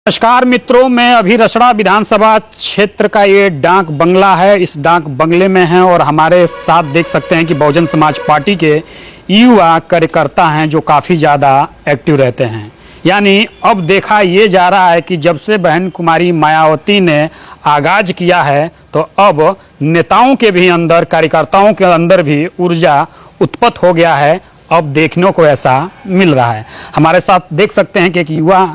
नमस्कार मित्रों, मैं अभी रसड़ा विधानसभा क्षेत्र का ये डाक बंगला है। इस डाक बंगले में हैं और हमारे साथ देख सकते हैं कि बहुजन समाज पार्टी के युवा कार्यकर्ता हैं जो काफ़ी ज़्यादा एक्टिव रहते हैं। यानी अब देखा ये जा रहा है कि जब से बहन कुमारी मायावती ने आगाज किया है तो अब नेताओं के भी अंदर, कार्यकर्ताओं के अंदर भी ऊर्जा उत्पन्न हो गया है। अब देखने को ऐसा मिल रहा है। हमारे साथ देख सकते हैं कि एक युवा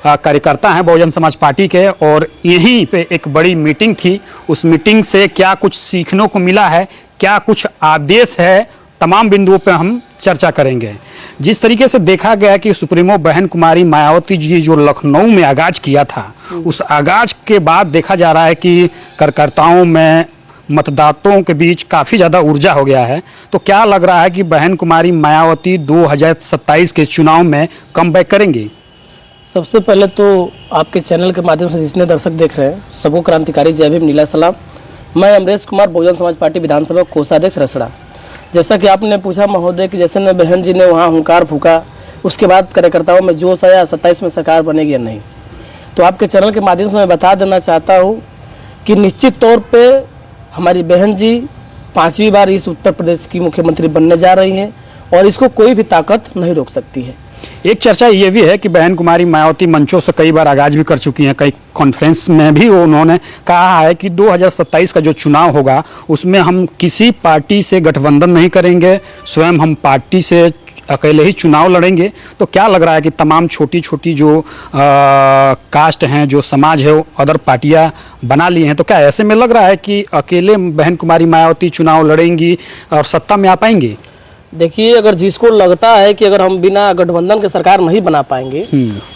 कार्यकर्ता हैं बहुजन समाज पार्टी के और यहीं पे एक बड़ी मीटिंग थी। उस मीटिंग से क्या कुछ सीखने को मिला है, क्या कुछ आदेश है, तमाम बिंदुओं पे हम चर्चा करेंगे। जिस तरीके से देखा गया कि सुप्रीमो बहन कुमारी मायावती जी जो लखनऊ में आगाज किया था, उस आगाज के बाद देखा जा रहा है कि कार्यकर्ताओं में, मतदाताओं के बीच काफ़ी ज़्यादा ऊर्जा हो गया है। तो क्या लग रहा है कि बहन कुमारी मायावती 2027 के चुनाव में कमबैक करेंगी? सबसे पहले तो आपके चैनल के माध्यम से जितने दर्शक देख रहे हैं सबको क्रांतिकारी जय भीम, नीला सलाम। मैं अमरेश कुमार, बहुजन समाज पार्टी विधानसभा कोषाध्यक्ष रसड़ा। जैसा कि आपने पूछा महोदय कि जैसे ने बहन जी ने वहाँ हुंकार फूका, उसके बाद कार्यकर्ताओं में जोश आया 27 में सरकार बनेगी या नहीं। तो आपके चैनल के माध्यम से मैं बता देना चाहता हूँ कि निश्चित तौर पर हमारी बहन जी 5वीं बार इस उत्तर प्रदेश की मुख्यमंत्री बनने जा रही हैं और इसको कोई भी ताकत नहीं रोक सकती है। एक चर्चा ये भी है कि बहन कुमारी मायावती मंचों से कई बार आगाज भी कर चुकी हैं। कई कॉन्फ्रेंस में भी उन्होंने कहा है कि 2027 का जो चुनाव होगा उसमें हम किसी पार्टी से गठबंधन नहीं करेंगे, स्वयं हम पार्टी से अकेले ही चुनाव लड़ेंगे। तो क्या लग रहा है कि तमाम छोटी छोटी जो कास्ट हैं, जो समाज है, वो अदर पार्टियां बना ली हैं, तो क्या ऐसे में लग रहा है कि अकेले बहन कुमारी मायावती चुनाव लड़ेंगी और सत्ता में आ पाएंगी? देखिए, अगर जिसको लगता है कि अगर हम बिना गठबंधन के सरकार नहीं बना पाएंगे,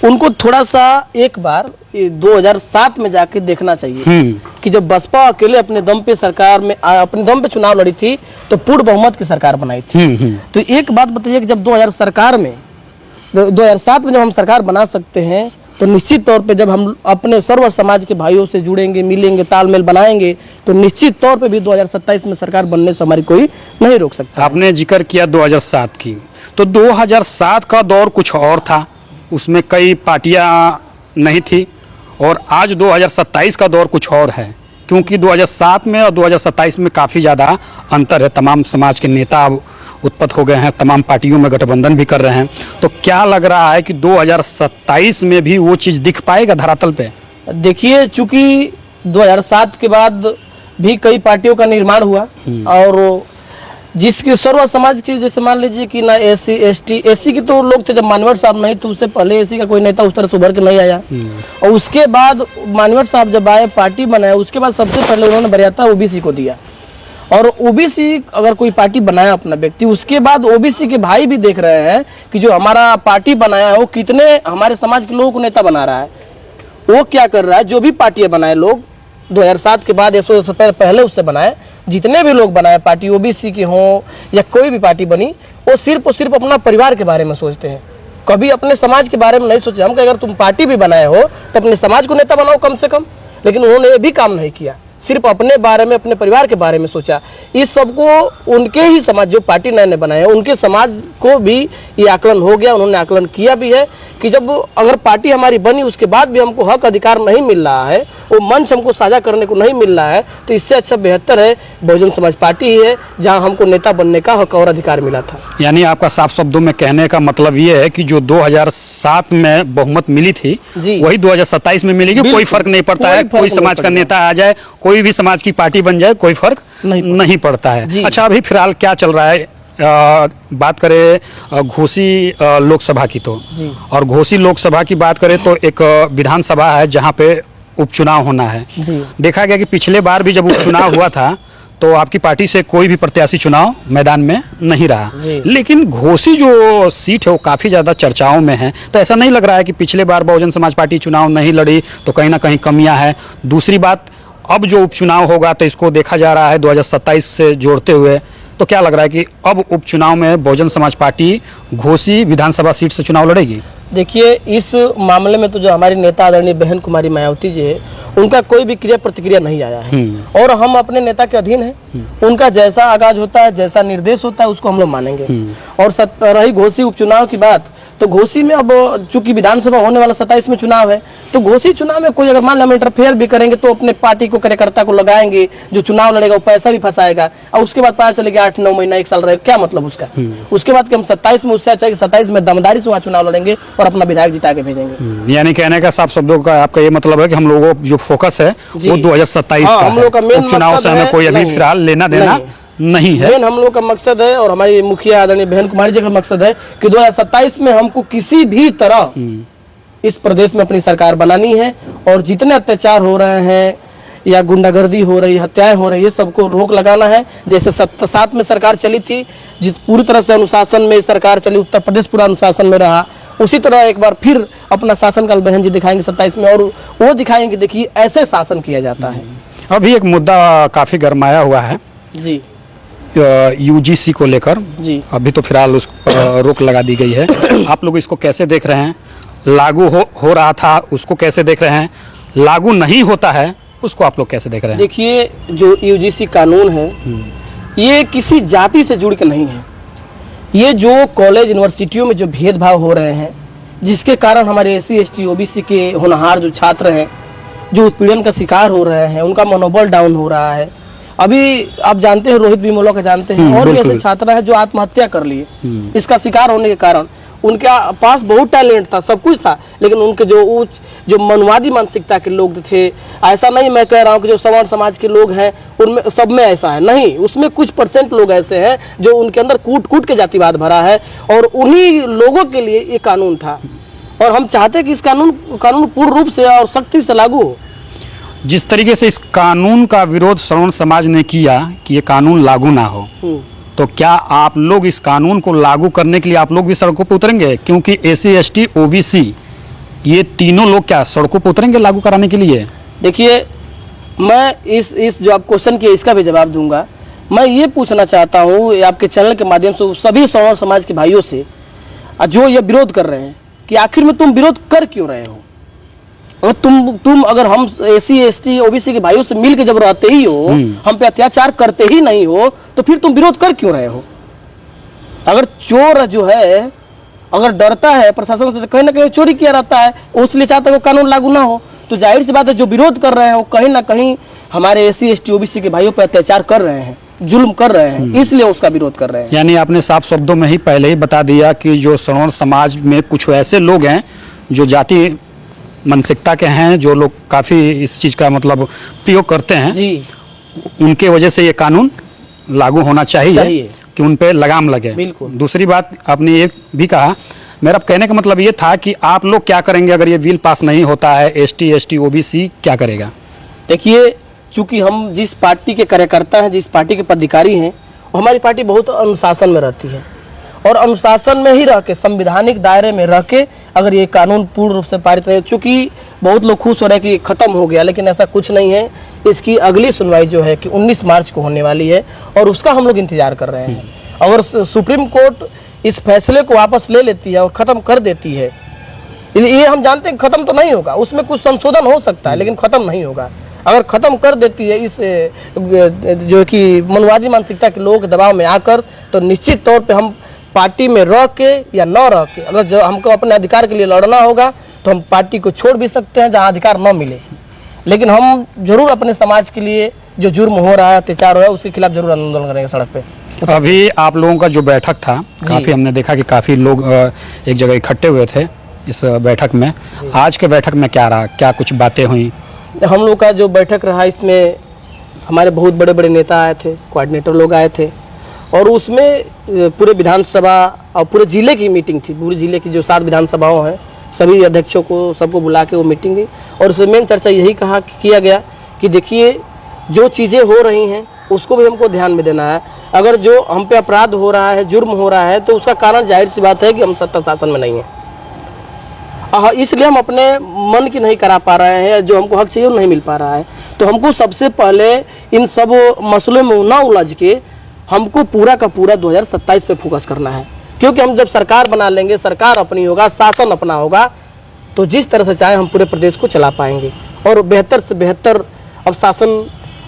उनको थोड़ा सा एक बार 2007 में जाके देखना चाहिए कि जब बसपा अकेले अपने दम पे सरकार में अपने दम पे चुनाव लड़ी थी तो पूर्ण बहुमत की सरकार बनाई थी। तो एक बात बताइए कि जब 2007 में जब हम सरकार बना सकते हैं तो निश्चित तौर पे जब हम अपने सर्व समाज के भाइयों से जुड़ेंगे, मिलेंगे, तालमेल बनाएंगे तो निश्चित तौर पे भी 2027 में सरकार बनने से हमारी कोई नहीं रोक सकता। आपने जिक्र किया 2007 की, तो 2007 का दौर कुछ और था, उसमें कई पार्टियां नहीं थी और आज 2027 का दौर कुछ और है, क्योंकि 2007 में और 2027 में काफ़ी ज़्यादा अंतर है। तमाम समाज के नेता उत्पन्न हो गए हैं, तमाम पार्टियों में गठबंधन भी कर रहे हैं। तो क्या लग रहा है कि 2027 में भी वो चीज़ दिख पाएगा धरातल पे? देखिए, चूंकि 2007 के बाद भी कई पार्टियों का निर्माण हुआ और जिसके सर्व समाज की, जैसे मान लीजिए कि ना एससी एसटी, एससी की तो लोग थे जब मानवर साहब नहीं तो उससे पहले एससी का कोई नेता उस तरह से उभर के नहीं आया। और उसके बाद मानवर साहब जब आए, पार्टी बनाया, उसके बाद सबसे पहले उन्होंने वरीयता ओबीसी को दिया। और ओबीसी अगर कोई पार्टी बनाया अपना व्यक्ति, उसके बाद ओबीसी के भाई भी देख रहे हैं कि जो हमारा पार्टी बनाया है वो कितने हमारे समाज के लोगों को नेता बना रहा है। वो क्या कर रहा है, जो भी पार्टियां बनाए लोग 2007 के बाद, 100 से पहले उससे बनाए, जितने भी लोग बनाए पार्टी, ओबीसी की हो या कोई भी पार्टी बनी, वो सिर्फ और सिर्फ अपना परिवार के बारे में सोचते हैं, कभी अपने समाज के बारे में नहीं सोचे। हम अगर तुम पार्टी भी बनाए हो तो अपने समाज को नेता बनाओ कम से कम, लेकिन उन्होंने ये भी काम नहीं किया, सिर्फ अपने बारे में, अपने परिवार के बारे में सोचा। इस सबको उनके ही समाज, जो पार्टी नए बनाए हैं, उनके समाज को भी ये आकलन हो गया। उन्होंने आकलन किया भी है कि जब अगर पार्टी हमारी बनी उसके बाद भी हमको हक अधिकार नहीं मिल रहा है, वो मंच हमको साझा करने को नहीं मिल रहा है, तो इससे अच्छा बेहतर है बहुजन समाज पार्टी ही है जहाँ हमको नेता बनने का हक और अधिकार मिला था। यानी आपका साफ शब्दों में कहने का मतलब ये है कि जो 2007 में बहुमत मिली थी वही 2027 में मिलेगी, कोई फर्क नहीं पड़ता है। कोई समाज का नेता आ जाए, कोई भी समाज की पार्टी बन जाए, कोई फर्क नहीं पड़ता है। अच्छा, अभी फिलहाल क्या चल रहा है? बात करें घोसी लोकसभा की तो, और घोसी लोकसभा की बात करें तो एक विधानसभा है जहां पे उपचुनाव होना है। देखा गया कि पिछले बार भी जब उपचुनाव हुआ था तो आपकी पार्टी से कोई भी प्रत्याशी चुनाव मैदान में नहीं रहा, लेकिन घोसी जो सीट है वो काफ़ी ज़्यादा चर्चाओं में है। तो ऐसा नहीं लग रहा है कि पिछले बार बहुजन समाज पार्टी चुनाव नहीं लड़ी तो कहीं ना कहीं कमियां है? दूसरी बात, अब जो उपचुनाव होगा तो इसको देखा जा रहा है 2027 से जोड़ते हुए, तो क्या लग रहा है कि अब उपचुनाव में बहुजन समाज पार्टी घोसी विधानसभा सीट से चुनाव लड़ेगी? देखिए, इस मामले में तो जो हमारी नेता आदरणीय बहन कुमारी मायावती जी है, उनका कोई भी क्रिया प्रतिक्रिया नहीं आया है और हम अपने नेता के अधीन हैं। उनका जैसा आगाज होता है, जैसा निर्देश होता है, उसको हम लोग मानेंगे। और रही घोसी उपचुनाव की बात, तो घोसी में अब चूंकि विधानसभा होने वाला 27 में चुनाव है, तो घोसी चुनाव में कोई अगर मान लो हम इंटरफेयर भी करेंगे तो अपने पार्टी को कार्यकर्ता को लगाएंगे, जो चुनाव लड़ेगा वो पैसा भी फंसाएगा, और उसके बाद पता चलेगा 8-9 महीना 1 साल रहे, क्या मतलब उसका। उसके बाद कि हम 27 में, उससे अच्छा है कि 27 में दमदारी से वहाँ चुनाव लड़ेंगे और अपना विधायक जिता के भेजेंगे। यानी कहने का साफ शब्दों का आपका ये मतलब है कि हम लोगों जो फोकस है वो 2027 हाँ, का हम लोग का है, मेन उपचुनाव से हमें कोई अभी फिलहाल लेना देना नहीं है। मेन हम लोग का मकसद है, और हमारी मुखिया आदरणीय बहन कुमारी जी का मकसद है कि 2027 में हमको किसी भी तरह इस प्रदेश में अपनी सरकार बनानी है, और जितने अत्याचार हो रहे हैं या गुंडागर्दी हो रही, हत्याएं हो रही है, सबको रोक लगाना है। जैसे 7 में सरकार चली थी, जिस पूरी तरह से अनुशासन में सरकार चली, उत्तर प्रदेश पूरा अनुशासन में रहा, उसी तरह एक बार फिर अपना शासनकाल बहन जी दिखाएंगे 27 में, और वो दिखाएंगे देखिए ऐसे शासन किया जाता है। अभी एक मुद्दा काफी गरमाया हुआ है जी, यूजीसी को लेकर। जी, अभी तो फिलहाल उस पर रोक लगा दी गई है। आप लोग इसको कैसे देख रहे हैं? लागू हो रहा था उसको कैसे देख रहे हैं? लागू नहीं होता है उसको आप लोग कैसे देख रहे हैं? देखिए, जो यूजीसी कानून है ये किसी जाति से जुड़ के नहीं है। ये जो कॉलेज यूनिवर्सिटियों में जो भेदभाव हो रहे हैं, जिसके कारण हमारे SC ST OBC के होनहार जो छात्र हैं, जो उत्पीड़न का शिकार हो रहे हैं, उनका मनोबल डाउन हो रहा है। अभी आप जानते हैं, रोहित बिमोला का जानते हैं, और भी ऐसे छात्र हैं जो आत्महत्या कर लिए इसका शिकार होने के कारण। उनके पास बहुत टैलेंट था, सब कुछ था, लेकिन उनके जो मनवादी मानसिकता के लोग थे, ऐसा नहीं मैं कह रहा हूँ कि जो सवर्ण समाज के लोग हैं उनमें सब में ऐसा है, नहीं, उसमें कुछ % लोग ऐसे हैं जो उनके अंदर कूट के जातिवाद भरा है, और उन्हीं लोगों के लिए ये कानून था। और हम चाहते हैं कि इस कानून पूर्ण रूप से और सख्ती से लागू हो। जिस तरीके से इस कानून का विरोध सवर्ण समाज ने किया कि ये कानून लागू ना हो, तो क्या आप लोग इस कानून को लागू करने के लिए आप लोग भी सड़कों पर उतरेंगे? क्योंकि SC ST OBC ये तीनों लोग क्या सड़कों पर उतरेंगे लागू कराने के लिए? देखिए, मैं इस जो आप क्वेश्चन किए इसका भी जवाब दूंगा। मैं ये पूछना चाहता हूँ आपके चैनल के माध्यम से सभी सवर्ण समाज के भाइयों से, जो ये विरोध कर रहे हैं, कि आखिर में तुम विरोध कर क्यों रहे हो? और तुम अगर हम SC ST OBC के भाइयों से मिल के जब रहते ही हो, हम पे अत्याचार करते ही नहीं हो, तो फिर तुम विरोध कर क्यों रहे हो? अगर चोर जो है अगर डरता है प्रशासन से, कहीं ना कहीं चोरी किया रहता है, उसलिए चाहता है कानून लागू ना हो, तो जाहिर सी बात है जो विरोध कर रहे हैं वो कहीं ना कहीं हमारे SC ST OBC के भाइयों पर अत्याचार कर रहे हैं, जुल्म कर रहे हैं, इसलिए उसका विरोध कर रहे हैं। यानी आपने साफ शब्दों में ही पहले ही बता दिया कि जो सवर्ण समाज में कुछ ऐसे लोग हैं जो जाति मानसिकता के हैं, जो लोग काफी इस चीज का मतलब प्रयोग करते हैं जी, उनके वजह से ये कानून लागू होना चाहिए कि उन पे लगाम लगे। बिल्कुल। दूसरी बात आपने ये भी कहा, मेरा कहने का मतलब ये था कि आप लोग क्या करेंगे अगर ये बिल पास नहीं होता है? ST ST OBC क्या करेगा? देखिए, चूंकि हम जिस पार्टी के कार्यकर्ता हैं, जिस पार्टी के पदाधिकारी हैं, वो हमारी पार्टी बहुत अनुशासन में रहती है, और अनुशासन में ही रह के, संवैधानिक दायरे में रह के अगर ये कानून पूर्ण रूप से पारित है, चूंकि बहुत लोग खुश हो रहे हैं कि खत्म हो गया, लेकिन ऐसा कुछ नहीं है। इसकी अगली सुनवाई जो है कि 19 मार्च को होने वाली है, और उसका हम लोग इंतजार कर रहे हैं। अगर सुप्रीम कोर्ट इस फैसले को वापस ले लेती है और खत्म कर देती है, ये हम जानते हैं खत्म तो नहीं होगा, उसमें कुछ संशोधन हो सकता है, लेकिन खत्म नहीं होगा। अगर खत्म कर देती है इस जो कि मनवादी मानसिकता के लोगों के दबाव में आकर, तो निश्चित तौर पे हम पार्टी में रह के या न रह के, अगर जो हमको अपने अधिकार के लिए लड़ना होगा तो हम पार्टी को छोड़ भी सकते हैं जहां अधिकार न मिले, लेकिन हम जरूर अपने समाज के लिए जो जुर्म हो रहा है, अत्याचार हो रहा है, उसके खिलाफ जरूर आंदोलन करेंगे सड़क पे। अभी आप लोगों का जो बैठक था, काफी हमने देखा कि काफी लोग एक जगह इकट्ठे हुए थे इस बैठक में। आज के बैठक में क्या रहा, क्या कुछ बातें हुई? हम लोग का जो बैठक रहा, इसमें हमारे बहुत बड़े बड़े नेता आए थे, कोऑर्डिनेटर लोग आए थे, और उसमें पूरे विधानसभा और पूरे जिले की मीटिंग थी। पूरे जिले की जो 7 विधानसभाओं हैं, सभी अध्यक्षों को सबको बुला के वो मीटिंग हुई, और उसमें मेन चर्चा यही किया गया कि देखिए, जो चीज़ें हो रही हैं उसको भी हमको ध्यान में देना है। अगर जो हम पे अपराध हो रहा है, जुर्म हो रहा है, तो उसका कारण जाहिर सी बात है कि हम सत्ता शासन में नहीं है, इसलिए हम अपने मन की नहीं करा पा रहे हैं, जो हमको हक चाहिए वो नहीं मिल पा रहा है। तो हमको सबसे पहले इन सब मसलों में ना उलझ के हमको पूरा का पूरा 2027 पे फोकस करना है, क्योंकि हम जब सरकार बना लेंगे, सरकार अपनी होगा, शासन अपना होगा, तो जिस तरह से चाहे हम पूरे प्रदेश को चला पाएंगे और बेहतर से बेहतर अब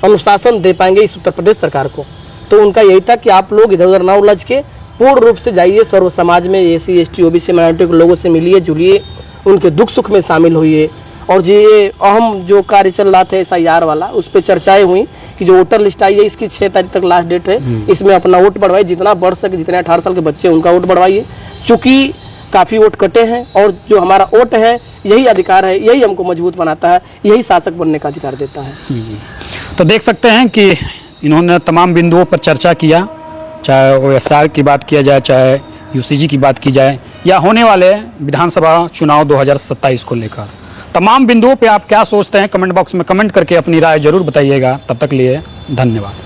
अनुशासन दे पाएंगे इस उत्तर प्रदेश सरकार को। तो उनका यही था कि आप लोग इधर उधर ना उलझ के पूर्ण रूप से जाइए, सर्व समाज में एसी एसटी ओबीसी माइनॉरिटी के लोगों से मिलिए जुलिए, उनके दुख सुख में शामिल होइए। और ये अहम जो कार्य चल रहा था SIR वाला, उस पर चर्चाएं हुई कि जो वोटर लिस्ट आई है इसकी 6 तारीख तक लास्ट डेट है, इसमें अपना वोट बढ़वाइए, जितना बढ़ सके, जितने 18 साल के बच्चे उनका वोट बढ़वाइए। चूँकि काफ़ी वोट कटे हैं और जो हमारा वोट है यही अधिकार है, यही हमको मजबूत बनाता है, यही शासक बनने का अधिकार देता है। तो देख सकते हैं कि इन्होंने तमाम बिंदुओं पर चर्चा किया, चाहे OSR की बात किया जाए, चाहे UCG की बात की जाए, या होने वाले विधानसभा चुनाव 2027 को लेकर तमाम बिंदुओं पे आप क्या सोचते हैं, कमेंट बॉक्स में कमेंट करके अपनी राय जरूर बताइएगा। तब तक लिए धन्यवाद।